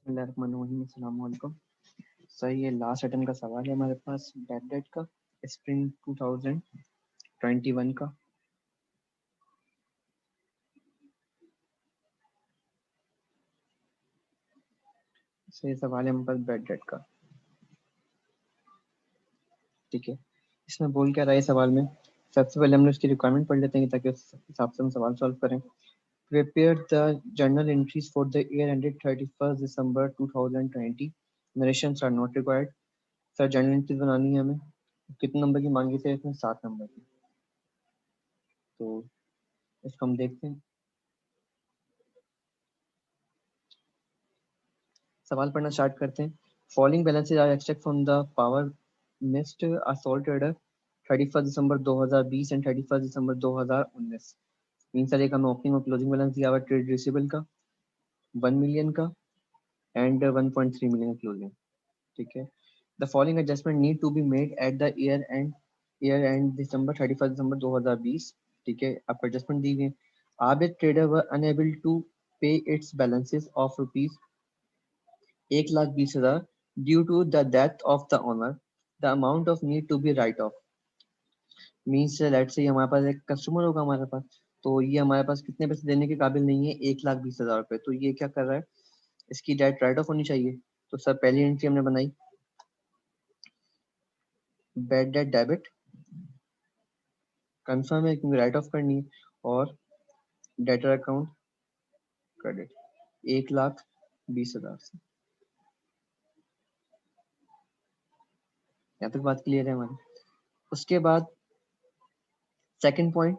बिस्मिल्लाहिर्रहमानिर्रहीम, अस्सलाम वालेकुम। सर ये लास्ट अटेम्प्ट का सवाल है हमारे पास बैड डेट का स्प्रिंग 2021 का। सर ये सवाल है हमारे पास बैड डेट का। ठीक है, इसमें बोल क्या रहा है सवाल में। सबसे पहले हम लोग इसकी रिक्वायरमेंट पढ़ लेते हैं ताकि उस हिसाब से हम सवाल सॉल्व करें। Prepare the journal entries for the year ended 31 December 2020। Narrations are not required. Sir journal entries बनानी है हमें। कितने नंबर की मांगी थी इसमें? 7 नंबर की। तो इसको हम देखते हैं। सवाल पढ़ना स्टार्ट करते हैं। Following balances are extract from the power mist assault trader 31 December 2020 and 31 December 2019। Mean sir एक हमें ओपनिंग और क्लोजिंग बैलेंस दिया हुआ ट्रेड रिसीवेबल का 1 मिलियन का एंड 1.3 मिलियन क्लोजिंग। ठीक है, the following adjustment need to be made at the year end December 31 December 2020। ठीक है, आपको एडजस्टमेंट दी गई। Our trader were unable to pay its balances of rupees 1,20,000 due to the death of the owner, the amount of need to be write off means let's say हमारे पास एक customer होगा हमारे पास, तो ये हमारे पास कितने पैसे देने के काबिल नहीं है, 1,20,000 रुपए। तो ये क्या कर रहा है, इसकी डेट राइट ऑफ होनी चाहिए। तो सर पहली एंट्री हमने बनाई बैड डेट डेबिट, कंफर्म है क्योंकि राइट ऑफ करनी है, और डेटर अकाउंट क्रेडिट 1,20,000 से। यहाँ तक बात क्लियर है हमारी। उसके बाद second point,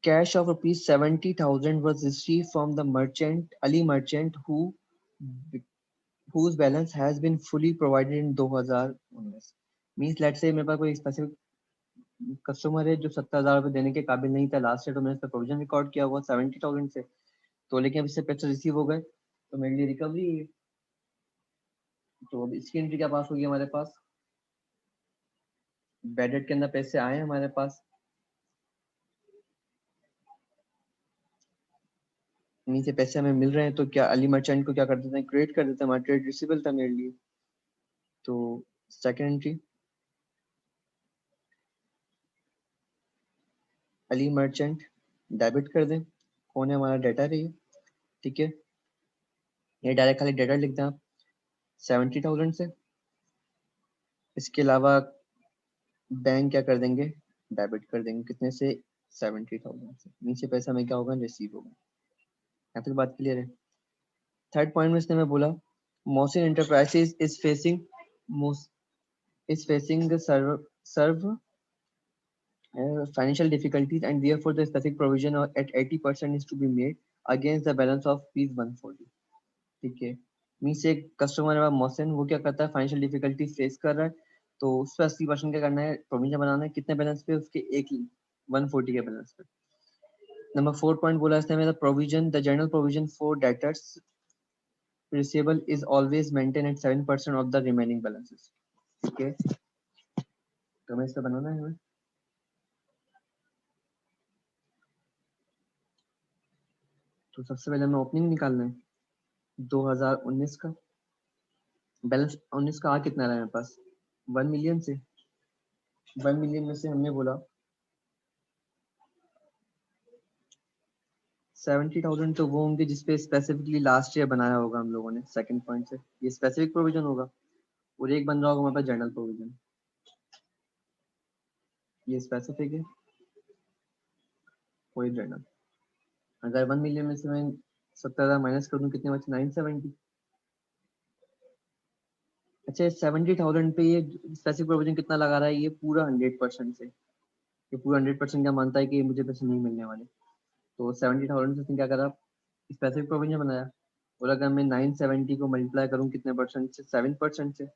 cash of rupees 70,000 was received from the merchant Ali merchant whose balance has been fully provided in 2019। Means late से मेरे पास कोई स्पेसिफिक कस्टमर है जो 70,000 रुपए देने के काबिल नहीं था लास्ट ईयर, तो मैंने इस पर प्रोविजन रिकॉर्ड किया हुआ 70,000 से। तो लेकिन अब इससे पैसे रिसीव हो गए तो मेरे लिए रिकवरी है। तो अब इसकी एंट्री क्या पास होगी हमारे पास, बैड डेट के अंदर पैसे आए हमारे पास, नीचे पैसे हमें मिल रहे हैं, तो क्या अली मर्चेंट को क्या कर देते हैं, क्रेडिट कर देते हैं, हमारा ट्रेड रिसीवेबल था मेरे लिए। तो second entry Ali merchant debit कर दें, कौन है हमारा डेटा रही। ठीक है, ये डायरेक्ट खाली डेटा लिख दें आप 70,000 से। इसके अलावा बैंक क्या कर देंगे, डेबिट कर देंगे कितने से, 70,000 से। नीचे पैसा में क्या होगा, रिसीव होगा। यहाँ तक बात क्लियर है। थर्ड पॉइंट में इसने मैं बोला Mohsin enterprises is facing severe financial difficulties and therefore the specific provision at 80% is to be made against the balance of fees 140। ठीक है, मीन्स एक कस्टमर है मोहसिन, वो क्या करता है, फाइनेंशियल डिफिकल्टी फेस कर रहा है, तो उस पर 80% क्या करना है, प्रोविजन बनाना है। कितने बैलेंस पे, उसके एक 140 के बैलेंस पे। नंबर 4 पॉइंट बोला इसने मेरा, provision the general provision for debtors receivable is always maintain at 7% of the remaining balances. ठीक है, तो हमें इसका बनाना है। तो सबसे पहले हमें ओपनिंग निकालना है 2019 का बैलेंस। 19 का आ कितना रहा है मेरे पास, 1 मिलियन से। 1 मिलियन में से हमने बोला 70,000 तो वो होंगे जिसपे स्पेसिफिकली लास्ट ईयर बनाया होगा हम लोगों ने। सेकंड पॉइंट से ये स्पेसिफिक प्रोविजन होगा, और एक बन रहा होगा हमारे पास जनरल प्रोविजन, ये स्पेसिफिक है कोई जनरल। अगर 1 मिलियन में से मैं 70,000 माइनस कर दूं, कितने बचे, 970। अच्छा, 70,000 पे ये स्पेसिफिक प्रोविजन कितना लगा रहा है, ये पूरा 100% से। ये पूरा 100% क्या मानता है कि मुझे पैसे नहीं मिलने वाले। तो 70,000 से उसने क्या करा, स्पेसिफिक प्रोविजन बनाया। और अगर मैं 970 को मल्टीप्लाई करूँ कितने परसेंट से, 7% से,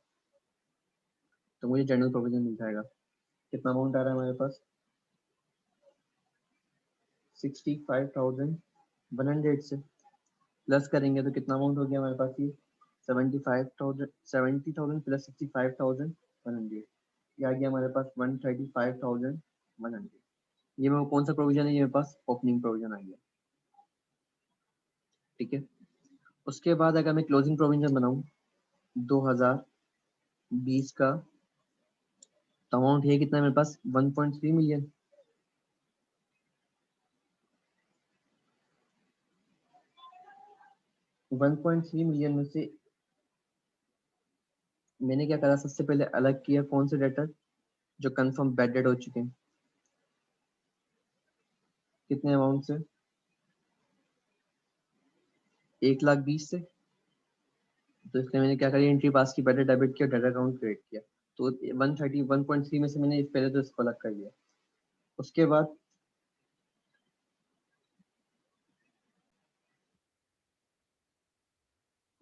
तो मुझे जनरल प्रोविजन मिल जाएगा। कितना अमाउंट आ रहा है हमारे पास, 65,100 से प्लस करेंगे तो कितना अमाउंट हो गया हमारे पास, ये 75,000, 70,000 प्लस 65,100, ये आ गया हमारे पास 135,100। ये मेरे कौन सा प्रोविजन है, ये मेरे पास ओपनिंग प्रोविजन आ गया। ठीक है, उसके बाद अगर मैं क्लोजिंग प्रोविजन बनाऊं 2020 का, तो अमाउंट है कितना मेरे पास 1.3 मिलियन। 1.3 मिलियन में से मैंने क्या करा, सबसे पहले अलग किया कौन से डेटर जो कंफर्म बैड डेट हो चुके हैं, कितने अमाउंट से, 1,20,000 से। तो इसलिए मैंने क्या करी, एंट्री पास की, बैड डेबिट किया, डेटा अकाउंट क्रिएट किया। तो 131.3 में से मैंने पहले तो इसको अलग कर लिया। उसके बाद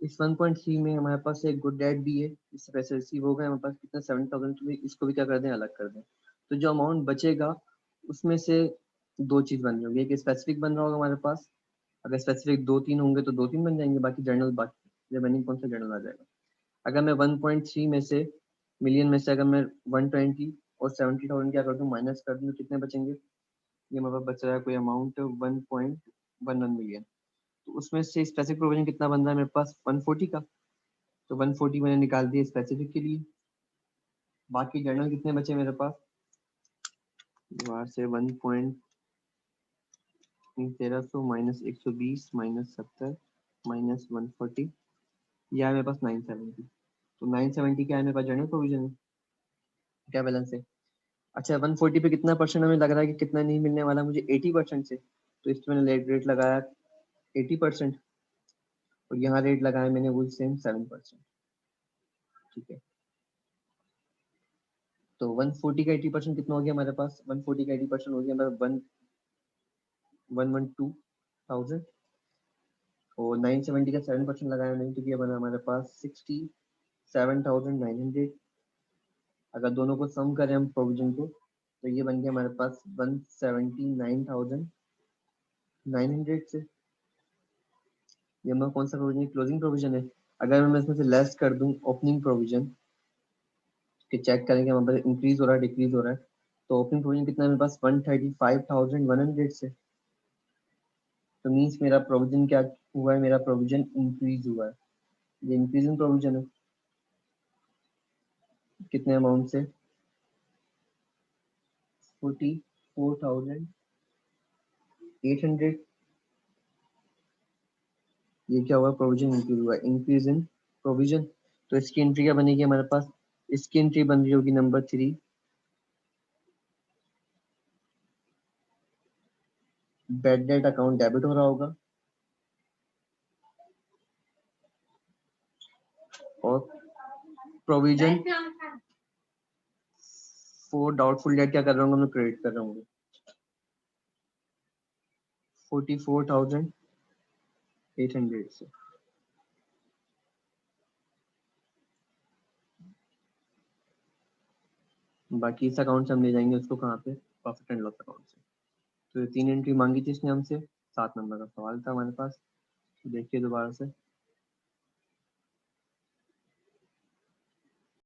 इस 1.3 में हमारे पास एक गुड डेट भी है, इससे पैसे रिसीव हो गए हमारे पास कितना 7,000, तो इसको भी क्या कर दें, अलग कर दें। तो जो अमाउंट बचेगा उसमें से दो चीज बन रही होगी, एक स्पेसिफिक बन रहा होगा हमारे पास। अगर स्पेसिफिक दो तीन होंगे तो दो तीन बन जाएंगे, बाकी जर्नल, बाकी रिमेनिंग कौन सा जर्नल आ जाएगा। अगर मैं 1.3 में से मिलियन में से अगर मैं 120 और 70,000 क्या कर दूं, माइनस कर दूं, तो कितने बचेंगे, ये हमारे पास बच रहा है कोई अमाउंट 1.11 मिलियन। तो उसमें से स्पेसिफिक प्रोविजन कितना बन रहा है मेरे पास, 140 का। तो 140 मैंने निकाल दिया स्पेसिफिक के लिए। बाकी जर्नल कितने बचे मेरे पास, वहां से 1.1300 माइनस 120 माइनस 70 माइनस 140, यह है मेरे पास 970। तो 970 क्या है मेरे पास, जर्नल प्रोविजन है, क्या बैलेंस है। अच्छा 140 पे कितना परसेंट हमें लग रहा है कि कितना नहीं मिलने वाला मुझे, 80% से। तो इसमें मैंने रेट लगाया 80%, और यहाँ रेट लगाया मैंने वही सेम 7%। ठीक है, तो 140 का 80% कितना हो गया हमारे पास, 140 का 80% हो गया हमारा 112,000, और 970 का 7% लगाया मैंने, तो ये बना हमारे पास 67,900। अगर दोनों को सम करें हम प्रोविजन को, तो ये बन गया हमारे पास 179,900 से। ये हमारा कौन सा प्रोविजन, क्लोजिंग प्रोविजन है। अगर मैं इसमें से लेस कर दूं ओपनिंग प्रोविजन, कि चेक करेंगे हमारे पास इंक्रीज हो रहा है डिक्रीज हो रहा है, तो ओपनिंग प्रोविजन कितना है मेरे पास 135,100 से। तो मीन्स मेरा प्रोविजन क्या हुआ है, मेरा प्रोविजन इंक्रीज हुआ है, ये इंक्रीजिंग प्रोविजन है। कितने अमाउंट से, 44,800। ये क्या हुआ, प्रोविजन इंक्रीज हुआ, इंक्रीज इन प्रोविजन। तो इसकी एंट्री क्या बनेगी हमारे पास, इसकी एंट्री बन रही होगी number 3, bad debt account debit हो रहा होगा, और प्रोविजन फॉर डाउटफुल डेट क्या कर रहा हूँ मैं, क्रेडिट कर रहा हूँ 44,800 से। बाकी इस अकाउंट से हम ले जाएंगे उसको कहाँ पे, प्रॉफिट एंड लॉस अकाउंट से। तो ये तीन एंट्री मांगी थी इसने हमसे, 7 नंबर का सवाल था हमारे पास। तो देखिए दोबारा से,